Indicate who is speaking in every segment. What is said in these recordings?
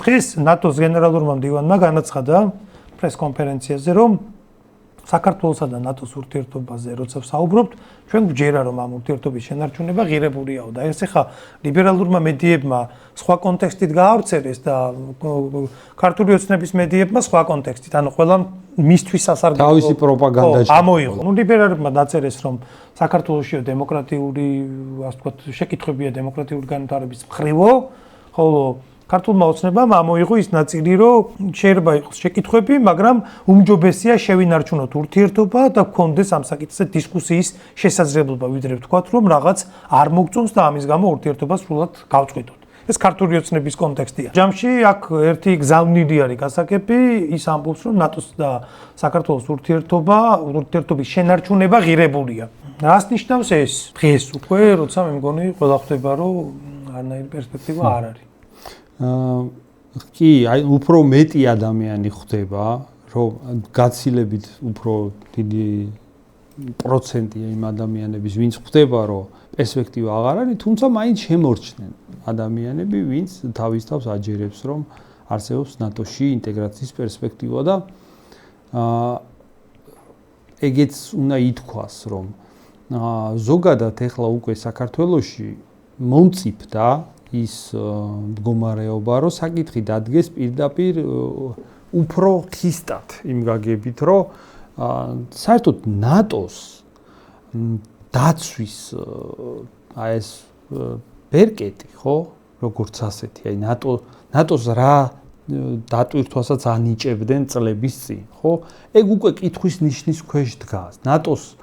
Speaker 1: დღეს ნატოს გენერალურმა მდივანმა განაცხადა პრეს-კონფერენციაზე, რომ საქართველოსა და ნატოს ურთიერთობაზე როცა ვსაუბრობთ, ჩვენ გვჯერა რომ ამ ურთიერთობის შენარჩუნება ღირებურიაო და ეს ახლა ლიბერალურმა მედიებმა სხვა კონტექსტით გაავრცელეს და ქართული ოცნების მედიებმა სხვა კონტექსტით, ანუ ყველა მისთვის სასარგებლო
Speaker 2: თავისი პროპაგანდა
Speaker 1: ამოიღო. ლიბერალებმა დაწერეს, რომ საქართველოსშია დემოკრატიული, ასე ვთქვათ, შეკითხვებია დემოკრატიული განვითარების მხრივო, ხოლო ქართულმა ოცნებამ ამოიღო ის ნაწილი, რომ შეიძლება იყოს შეკითხვები, მაგრამ უმჯობესია შევინარჩუნოთ ურთიერთობა და გქონდეს ამ საკითხზე დისკუსიის შესაძლებლობა, ვიდრე ვთქვათ, რომ რაღაც არ მოგწონს და ამის გამო ურთიერთობას სრულად გავწყვიტოთ. ეს ქართული ოცნების კონტექსტია. ჯამში აქ ერთი გზავნილი არის გასაგები, ის ამბობს, რომ ნატოს და საქართველოს ურთიერთობის შენარჩუნება ღირებულია. რას ნიშნავს ეს? დღეს უკვე, როცა მე მგონი, ყველა ხვდება, რომ არანაირი პერსპექტივა არ არის.
Speaker 2: კი, აი უფრო მეტი ადამიანი ხვდება, რომ გაცილებით უფრო დიდი პროცენტია იმ ადამიანების, ვინც ხვდება, რომ პერსპექტივა აღარ არის, თუმცა მაინც შემორჩნენ ადამიანები, ვინც თავის თავს აჯერებს, რომ არსებობს ნატოში ინტეგრაციის პერსპექტივა და ეგეც უნდა ითქვას, რომ ზოგადად ეხლა უკვე საქართველოში მომწიფდა ის მდგომარეობა, რომ საკითხი დადგეს პირდაპირ უფრო ხისტად იმ გაგებით, რომ საერთოდ ნატოს დაცვის აი ეს ბერკეტი, ხო, როგორც ასეთი, აი ნატოს რა დატვირთვასაც ანიჭებდნენ წლების წინ, ხო? ეგ უკვე კითხვის ნიშნის ქვეშ დგას. ნატოს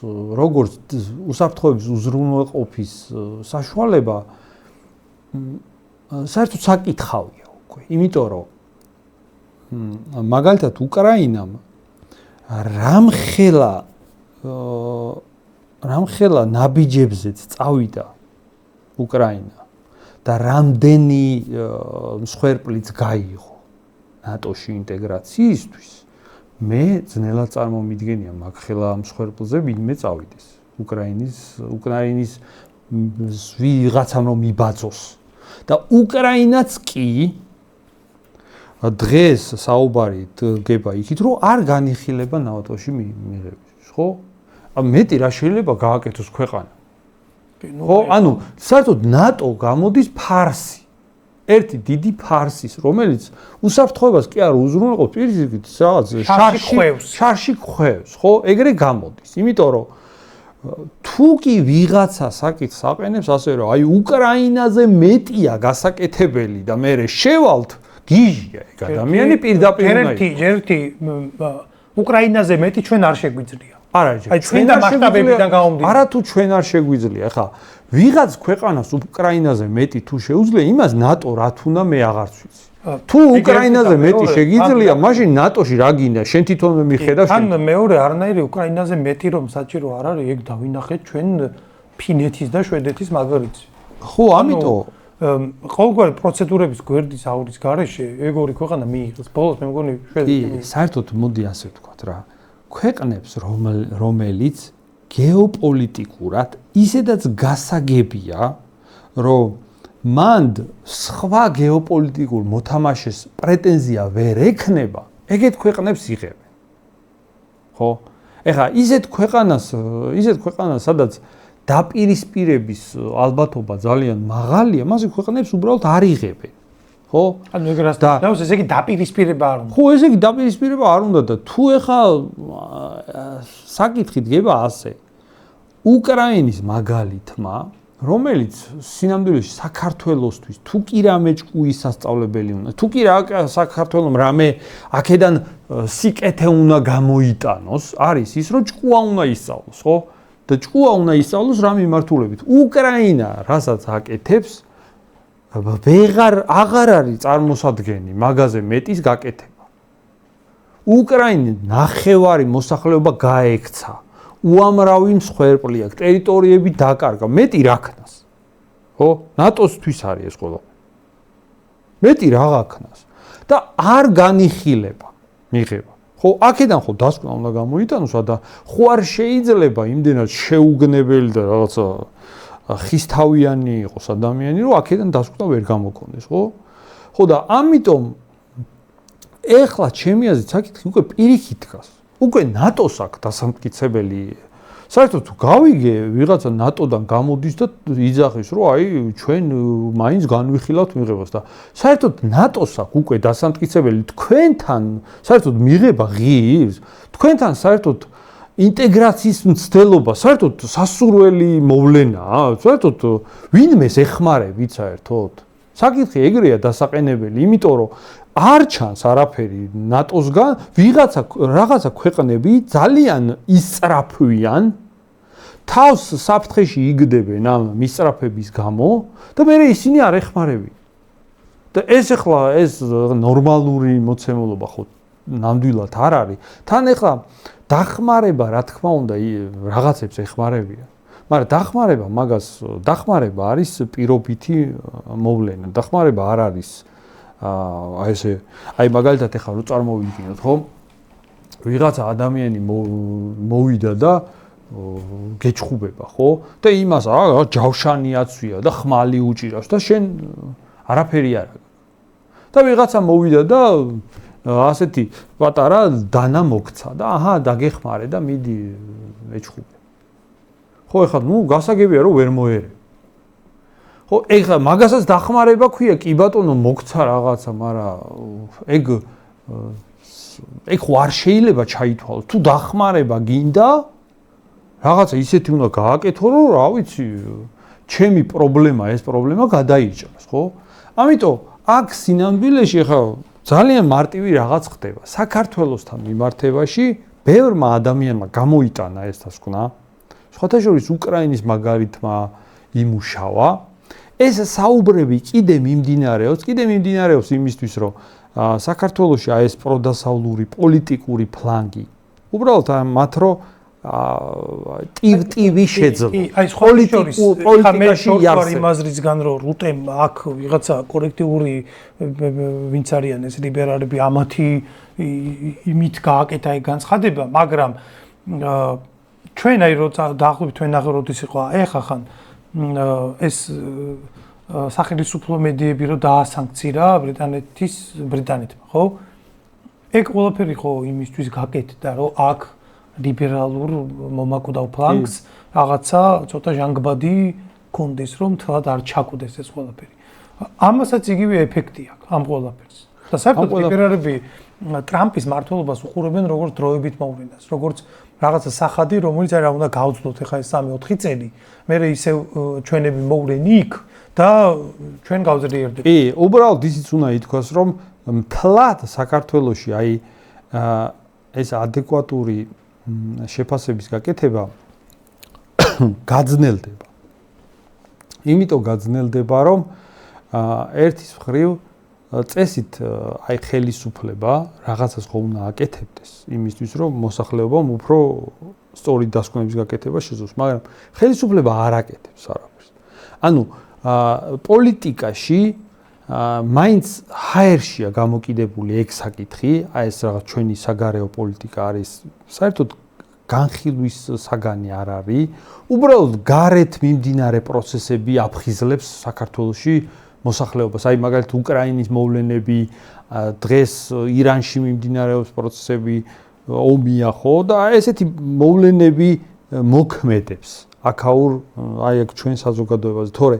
Speaker 2: როგორც უსაფრთხოების უზრუნველყოფის საშუალება საერთოდ საკითხავია უკვე, იმიტომ რომ მაგალითად უკრაინამ რამხელა ნაბიჯებზეც წავიდა უკრაინა და რამდენი მსხვერპლიც გაიღო ნატოში ინტეგრაციისთვის, მე ძნელად წარმომიდგენია მაგ ხელა მსხვერპლზე ვინმე წავიდეს უკრაინის ვიღაცამ რომ იბაძოს და უკრაინაც კი დღეს საუბარი დგება იქით, რომ არ განიხილება ნატოში მიღებისთვის, ხო? მეტი რა შეიძლება გააკეთოს ქვეყანა. ხო, ანუ საერთოდ ნატო გამოდის ფარსი. ერთი დიდი ფარსის, რომელიც უსაფრთხოებას კი არ უზრუნველყოფს, პირიქით რაღაც შარში ხვევს, ხო? ეგრე გამოდის. იმიტომ რომ თუ კი ვიღაცა საკითხს აყენებს ასე რომ აი უკრაინაზე მეტია გასაკეთებელი და მე შევალთ გიჟია ეგ ადამიანი პირდაპირ უნდა იყოს.
Speaker 1: ერთი უკრაინაზე მეტი ჩვენ არ შეგვიძლია.
Speaker 2: არა,
Speaker 1: აი ჩვენ და მასშტაბებიდან გამომდინარე.
Speaker 2: არა თუ ჩვენ არ შეგვიძლია, ხა ვიღაც ქვეყანას უკრაინაზე მეტი თუ შეუძლია, იმას ნატო რა თუნდა მე აღარც ვიცი. თუ უკრაინაზე მეტი შეგიძლია, მაშინ ნატოში რა გინდა? შენ თვითონვე მიხედავ შენ.
Speaker 1: ან მეორე არანაირი უკრაინაზე მეტი რომ საჭირო არ არის, ეგ დავინახეთ ჩვენ ფინეთის და შვედეთის მაგალითი.
Speaker 2: ხო, ამიტომ
Speaker 1: ყოველგვარი პროცედურების გვერდის აურის გარეშე ეგ ორი ქვეყანა მიიღეს. ბოლოს მე მგონი შვედეთი.
Speaker 2: საერთოდ მოდი ასე ვთქვათ რა. ქვეყნებს რომელიც გეოპოლიტიკურად ისედაც გასაგებია, რომ მანდ სხვა გეოპოლიტიკურ მოთამაშეს პრეტენზია ვერ ექნება, ეგეთ ქვეყნებს იღებენ. ხო? ეხლა ისეთ ქვეყანას, სადაც დაპირისპირების ალბათობა ძალიან მაღალია, მასე ქვეყნებს უბრალოდ არ იღებენ. ხო?
Speaker 1: ანუ ეგ რას დაავს, ესე იგი დაპირისპირება არ უნდა.
Speaker 2: ხო, ესე იგი დაპირისპირება არ უნდა და თუ ეხა საკითხი დგება ასე. უკრაინის მაგალითმა, რომელიც სინამდვილეში საქართველოსთვის თუ კი რამე ჭკუის სასწავლებელი უნდა, თუ კი საქართველოს რამე აქედან სიკეთე უნდა გამოიტანოს, არის ის, რომ ჭკუა უნდა ისწავლოს, ხო? და ჭკუა უნდა ისწავლოს რა მიმართულებით. უკრაინა რასაც აკეთებს აღარ არის წარმოსადგენი მაგაზე მეტის გაკეთება. უკრაინა ნახევარი მოსახლეობა გაექცა. უამრავი მსხვერპლი აქვს, ტერიტორიები დაკარგა, მეტი რა ქნას. ხო? ნატოსთვის არის ეს ყველა. მეტი რა გაქნას. და არ განიხილება მიღება. ხო, აქედან ხო დასკვნა უნდა გამოიტანოს და ხო არ შეიძლება იმდენად შეუგნებელი და რაღაცა ხისთავიანი იყოს ადამიანი, რომ აქედან დასკვნა ვერ გამოგონდეს, ხო? ხო და ამიტომ ეხლა ჩემი აზრით საკითხი უკვე პირიქით დგას. უკვე ნატოს აქვს დასამტკიცებელი. საერთოდ თუ გავიგე ვიღაცა ნატოდან გამოდის და იძახის, რომ აი ჩვენ მაინც განვიხილავთ მიღებას და საერთოდ ნატოს აქვს უკვე დასამტკიცებელი თქვენთან საერთოდ მიღება ღირს, თქვენთან საერთოდ ინტეგრაციის მცდელობა, საერთოდ სასურველი მოვლენაა, საერთოდ ვინმეს ეხმარებით საერთოდ. საკითხი ეგრეა დასაყენებელი, იმიტომ რომ არ ჩანს არაფერი ნატოსგან, რაღაცა ქვეყნები ძალიან ისწრაფვიან, თავს საფრთხეში იგდებენ ამ მისწრაფების გამო და მე ისინი არ ეხმარებიან. და ეს ნორმალური მოცემულობა ხო ნამდვილად არ არის. თან ეხლა დახმარება, რა თქმა უნდა, რაღაცებს ეხმარებიან. მაგრამ დახმარება არის პირობითი მოვლენა. დახმარება არ არის აი მაგალითად ეხლა რო წარმოვიდგინოთ, ხო? ვიღაცა ადამიანი მოვიდა და გეჩხუბება, ხო? და იმას ჯავშანი აცვია და ხმალი უჭირავს და შენ არაფერი არ აქვს. და ვიღაცა მოვიდა და ასეთი პატარა დანა მოგცა და აჰა დაგეხმარე და მიდი ეჩხუბე. ხო ეხლა გასაგებია რომ ვერ მოერე. ხო ეხლა მაგასაც დახმარება ქვია, კი ბატონო მოგცა რაღაცა, მაგრამ ეგ არ შეიძლება ჩაითვალოს. თუ დახმარება გინდა, რაღაცა ისეთი უნდა გააკეთო, რომ რა ვიცი, ჩემი პრობლემა, ეს პრობლემა გადაიჭრას, ხო? ამიტომ აქ სინამდვილეში ეხლა ძალიან მარტივი რაღაც ხდება. საქართველოსთან მიმართებაში ბევრმა ადამიანმა გამოიტანა ეს დასკვნა. სხვათა შორის უკრაინის მაგალითმა იმუშავა. ეს საუბრები კიდე მიმდინარეობს იმისთვის, რომ საქართველოში ეს პროდასავლური პოლიტიკური ფლანგი უბრალოდ მათ რო ტივ-ტივი შეძლო.
Speaker 1: აი სხვა შორის პოლიტიკაში იმაზრისგან რომ რუტემ აქ ვიღაცა კოლექტიური ვინც არიან ეს ლიბერალები ამათი იმით გააკეთა ეგ განცხადება, მაგრამ ჩვენ აი როცა დაახლოებით ჩვენ ნახე როდის იყო ეხა ხან ეს სახელმწიფო მედიები რო დაასანქცირა ბრიტანეთმა, ხო? ეგ ყველაფერი ხო იმისთვის გაკეთდა, რომ აქ ლიბერალურ მომაკვდავ ფლანგს რაღაცა ცოტა ჟანგბადი კონდეს, რომ თლად არ ჩაკუდეს ეს ყველაფერი. ამასაც იგივე ეფექტი აქვს ამ ყველაფერს. და საერთოდ ლიბერალები ტრამპის მმართველობას უყურებენ როგორც დროებით მოვლენას, როგორც რაღაცა სახადი, რომელიც არ უნდა გავძლოთ ახლა ეს 3-4 წელი, მე ისევ ჩვენები მოვლენი იქ და ჩვენ გავძლიერდებით.
Speaker 2: კი, უბრალოდ ისიც უნდა ითქვას, რომ მთლად საქართველოში აი ეს ადეკვატური შეფასების გაკეთება გაძნელდება. იმიტომ გაძნელდება, რომ ერთის მხრივ წესით აი ხელისუფლება რაღაცას ხო უნდა აკეთებდეს იმისთვის, რომ მოსახლეობამ უფრო სწორი დასკვნების გაკეთება შეძლოს, მაგრამ ხელისუფლება არ აკეთებს არაფერს. ანუ პოლიტიკაში მაინც ჰაერშია გამოკიდებული ეგ საკითხი, აი ეს რაღაც ჩვენი საგარეო პოლიტიკა არის საერთოდ განხილვის საგანი არ არის, უბრალოდ გარეთ მიმდინარე პროცესები აფხიზლებს საქართველოში მოსახლეობას. აი მაგალითად უკრაინის მოვლენები, დღეს ირანში მიმდინარეობს პროცესები, ომია ხო და ესეთი მოვლენები მოქმედებს აქაურ აი აქ ჩვენ საზოგადოებაზე. თორე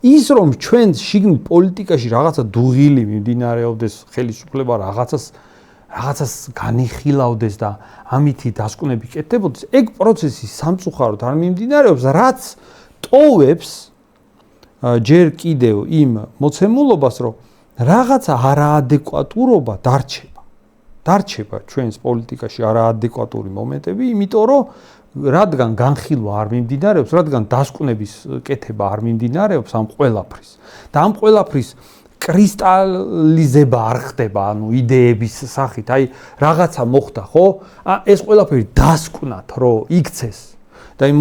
Speaker 2: ის რომ ჩვენ შიგნით პოლიტიკაში რაღაცა დუღილი მიმდინარეობდეს, ხელისუფლება რაღაცას განიხილავდეს და ამითი დასკვნები კეთდებოდეს, ეგ პროცესი სამწუხაროდ არ მიმდინარეობს, რაც ტოვებს ჯერ კიდევ იმ მოცემულობას, რომ რაღაცა არაადეკვატურობა დარჩება ჩვენს პოლიტიკაში არაადეკვატური მომენტები, იმიტომ რომ რადგან განხილვა არ მიმდინარეობს, რადგან დასკვნების კეთება არ მიმდინარეობს ამ ყველაფრის და ამ ყველაფრის კრისტალიზება არ ხდება, ანუ იდეების სახით, აი რაღაცა მოხდა, ხო? ეს ყველაფერი დასკვნათ, რომ იქცეს და იმ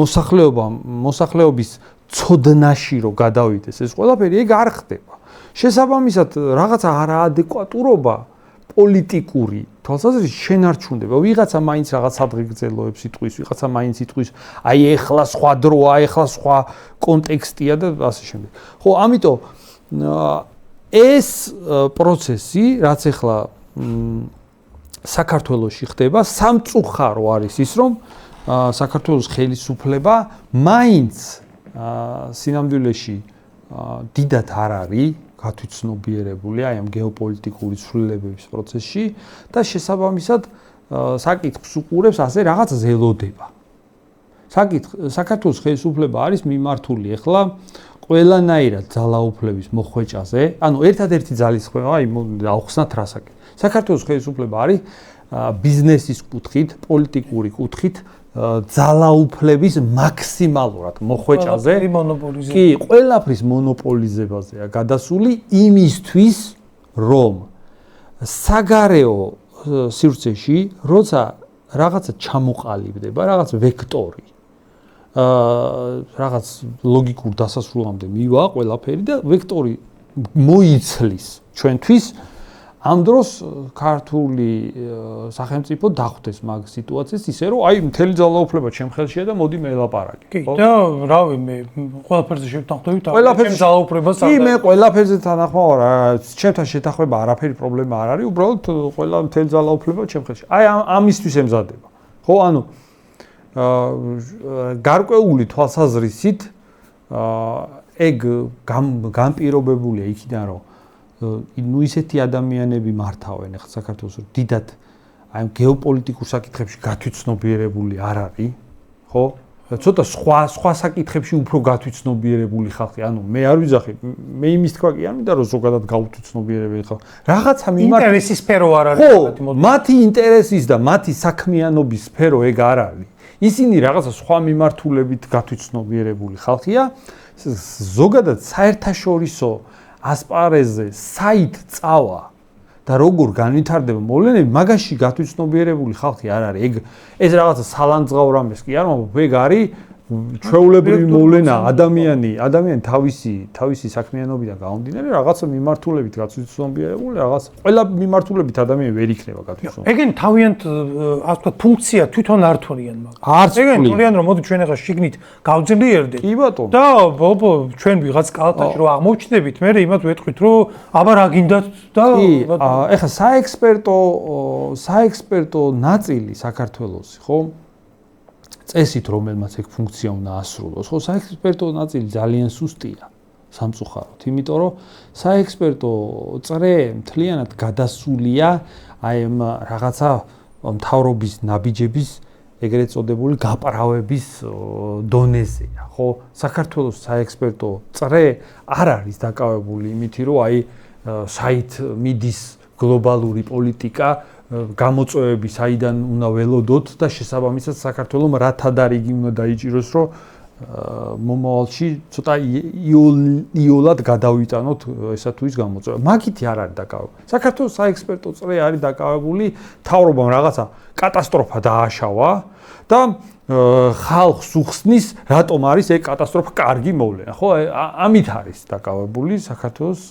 Speaker 2: მოსახლეობის ცოდნაში რომ გადავიდეს ეს ყველაფერი, ეგ არ ხდება. შესაბამისად, რაღაცა არაადეკვატურობა პოლიტიკური თვალსაზრისით შენარჩუნდება. ვიღაცა მაინც რაღაც სადღეგრძელოებს იტყვის, ვიღაცა მაინც იტყვის, აი ეხლა სხვა დროა, ეხლა სხვა კონტექსტია და ასე შემდეგ. ხო, ამიტომ ეს პროცესი, რაც ეხლა საქართველოში ხდება, სამწუხარო არის ის, რომ საქართველოს ხელისუფლება მაინც სინამდვილეში დიდად არ არის გათვითცნობიერებული აი ამ გეოპოლიტიკური ცვლილებების პროცესში და შესაბამისად საკითხს უყურებს ასე რაღაც ზელოდება. საქართველოს ხელისუფლება არის მიმართული ახლა ყველანაირად ძალაუფლების მოხვეჭაზე, ანუ ერთადერთი ძალისხმევა აი ავხსნათ რასაკეთებს. საქართველოს ხელისუფლება არის ბიზნესის კუთხით, პოლიტიკური კუთხით ძალაუფლების მაქსიმალურად მოხვეჭაზე, კი, ყველაფრის მონოპოლიზებაზეა გადასული იმისთვის, რომ საგარეო სივრცეში, როცა რაღაცა ჩამოყალიბდება, რაღაც ვექტორი, რაღაც ლოგიკურ დასასრულამდე მივა ყველაფერი და ვექტორი მოიცლის ჩვენთვის ამ დროს ქართული სახელმწიფო დახვდეს მაგ სიტუაციას ისე რომ აი მთელი ძალაუფლება ჩემ ხელშია და მოდი მელაპარაკე.
Speaker 1: კი, და რავი მე ყველაფერზე შევთანხმდებით, ჩემ ძალაუფლებას
Speaker 2: კი, მე ყველაფერზე თანახმავ რა, ჩემთან შეთანხმება არაფერი პრობლემა არ არის, უბრალოდ ყველა მთელი ძალაუფლება ჩემ ხელშია. აი ამისთვის ემზადება. ხო, ანუ გარკვეული თვალსაზრისით ეგ განპირობებულია იქიდან რომ ნუ ისეთი ადამიანები მართავენ ახლა საქართველოს რომ დიდად აი გეოპოლიტიკურ საკითხებში გათვითცნობიერებული არ არის, ხო? ცოტა სხვა საკითხებში უფრო გათვითცნობიერებული ხალხი, ანუ მე არ ვიძახი, მე იმის თქვა კი არ მინდა რომ ზოგადად გავთვითცნობიერებელი ხალხი. რაღაცა
Speaker 1: ინტერესის სფერო არ არის
Speaker 2: მაგათი მათი ინტერესის და მათი საქმიანობის სფერო ეგ არ არის. ისინი რაღაცა სხვა მიმართულებით გათვითცნობიერებული ხალხია, ზოგადად საერთაშორისო ასპარეზზე საით წავა და როგორ განვითარდება მოვლენები, მაგაში გათვითცნობიერებული ხალხი არ არის. ეგ ეს რაღაცა სალანძღავ რამეს კი არ მაქვს, ეგ არის ჩვეულებრივი მოვლენა, ადამიანი თავისი საქმიანობიდან გამომდინარე რაღაცა მიმართულებით გათვითცნობიერებული, რაღაც ყველა მიმართულებით ადამიანი ვერ იქნება გათვითცნობიერებული.
Speaker 1: ეგენ თავიანთ ასე ვთქვათ ფუნქცია თვითონ არ თორიან მაგას. ეგენ თორიან რომ მოდი ჩვენ ახლა შიგნით გავძლიერდეთ.
Speaker 2: კი ბატონო.
Speaker 1: და ჩვენ ვიღაც კალათაში რო აღმოჩნდებით, მე იმათ ვეთქვით რომ აბა რა გინდათ და
Speaker 2: ეხლა საექსპერტო ნაწილი საქართველოსი, ხო? წესით რომელმაც ეგ ფუნქცია უნდა ასრულოს, ხო, საექსპერტო ნაწილი ძალიან სუსტია სამწუხაროდ, იმიტომ რომ საექსპერტო წრე მთლიანად გადასულია აი ამ რაღაცა მთავრობის ნაბიჯების ეგრეთ წოდებული გაправების დონეზეა, ხო? საქართველოს საექსპერტო წრე არ არის დაკავებული იმითი, რომ აი საით მიდის გლობალური პოლიტიკა გამოწვევები საიდან უნდა ველოდოთ და შესაბამისად საქართველოს რა თადარიგი უნდა დაიჭიროს, რომ მომავალში ცოტა იოლად გადავიტანოთ ესა თუ ის გამოწვევა. მაგითი არ არის დაკავებული. საქართველოს საექსპერტო წრე არის დაკავებული მთავრობამ რაღაცა კატასტროფა დააშავა და ხალხს უხსნის, რატომ არის ეგ კატასტროფა კარგი მოვლენა, ხო? ამით არის დაკავებული საქართველოს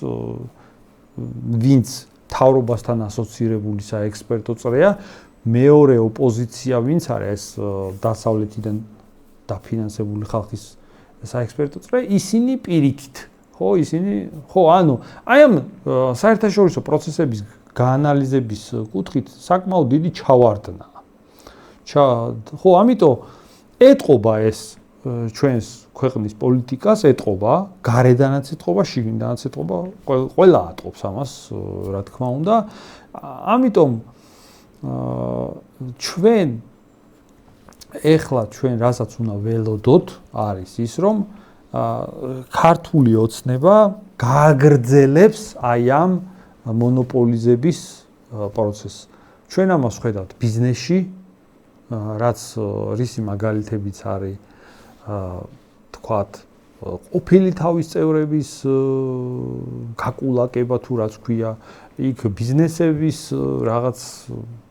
Speaker 2: ვინც მთავრობასთან ასოცირებული საექსპერტო წრეა, მეორე ოპოზიცია ვინც არის ეს დასავლეთიდან დაფინანსებული ხალხის საექსპერტო წრე, ისინი პირიქით, ხო, ანუ აი ამ საერთაშორისო პროცესების გაანალიზების კუთხით საკმაოდ დიდი ჩავარდნაა. ხო, ამიტომ ეტყობა ეს ჩვენს ქვეყნის პოლიტიკას, ეტყობა, გარედანაც ეტყობა, შიგნიდანაც ეტყობა, ყველა ატყობს ამას, რა თქმა უნდა. ამიტომ ჩვენ რასაც უნდა ველოდოთ, არის ის, რომ ქართული ოცნება გააგრძელებს აი ამ მონოპოლიზების პროცესს. ჩვენ ამას ხედავთ ბიზნესში, რაც რისი მაგალითებიც არის თქვათ ყოფილი თავის წევრების გაკულაკება თუ რაც ქვია, იქ ბიზნესების რაღაც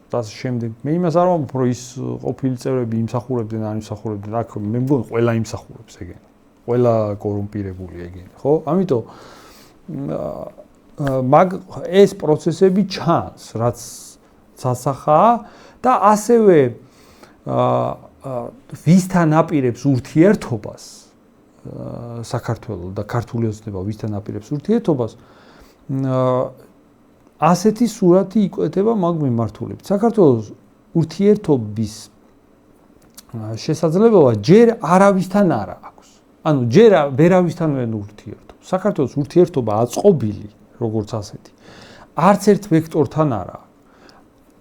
Speaker 2: და შემდეგ. მე იმას არ ვამბობ, რომ ის ყოფილი წევრები იმსახურებდნენ, არ იმსახურებდნენ, აქ მე მგონი ყველა იმსახურებს ეგენი. ყველა კორუმპირებული ეგენი, ხო? ამიტომ მაგ ეს პროცესები ჩანს, რაც სასახაა და ასევე ვისთან აპირებს ურთიერთობას საქართველოს და ქართული ოცნება ვისთან აპირებს ურთიერთობას ასეთი სურათი იკვეთება მაგ მიმართულებით. საქართველოს ურთიერთობის შესაძლებლობა ჯერ არავისთან არ აქვს. ანუ ჯერ ვერავისთან ვერ ურთიერთობს. საქართველოს ურთიერთობა აწყობილი როგორც ასეთი. არც ერთ ვექტორთან არა.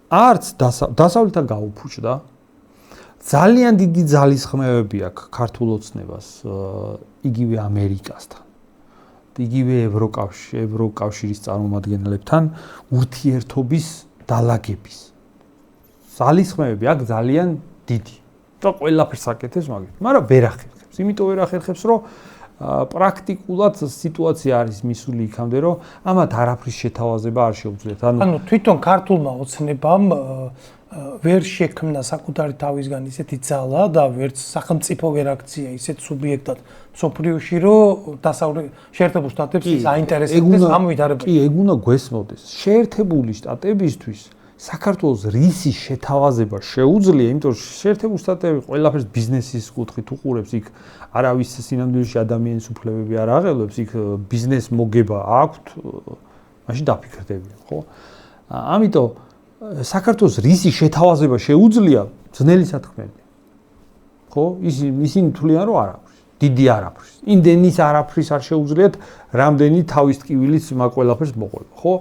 Speaker 2: არც დასავლეთთან გაუფუჭდა. ძალიან დიდი ძალისხმევები აქვს ქართულ ოცნებას იგივე ამერიკასთან. იგივე ევროკავშირის წარმომადგენლებთან ურთიერთობის დალაგების. ძალისხმევები აქვს ძალიან დიდი. და ყველაფერს აკეთებს მაგით. მაგრამ ვერ ახერხებს. იმიტომ ვერ ახერხებს, რომ პრაქტიკულად სიტუაცია არის მისული იქამდე, რომ ამათ არაფრის შეთავაზება არ შეუძლიათ.
Speaker 1: ანუ თვითონ ქართულმა ოცნებამ ვერ შექმნა საკუთარი თავისგან ისეთი ძალა და ვერც სახელმწიფო ვერ აქცია ისეთ სუბიექტად სოფლიოში, რომ შეერთებულ შტატებს აინტერესებს ამ ვითარებაში.
Speaker 2: კი, ეგ უნდა გვესმოდეს. შეერთებული შტატებისთვის საქართველოს რისის შეთავაზება შეუძლია, იმიტომ რომ შეერთებული შტატები ყველაფერს ბიზნესის კუთხით უყურებს, იქ არავის სინამდვილეში ადამიანის უფლებები არ აღელვებს, იქ ბიზნეს მოგება აქვთ, მაშინ დაფიქრდებიან, ხო? ამიტომ საქართველოს რისის შეთავაზება შეუძლია ძნელი საქმეა. ხო? ისინი თვლიან რომ არაფრის, დიდი არაფრის. იმდენის არაფრის არ შეუძლიათ, რამდენი თავის ტკივილიც მაგ ყველაფერს მოყვება, ხო?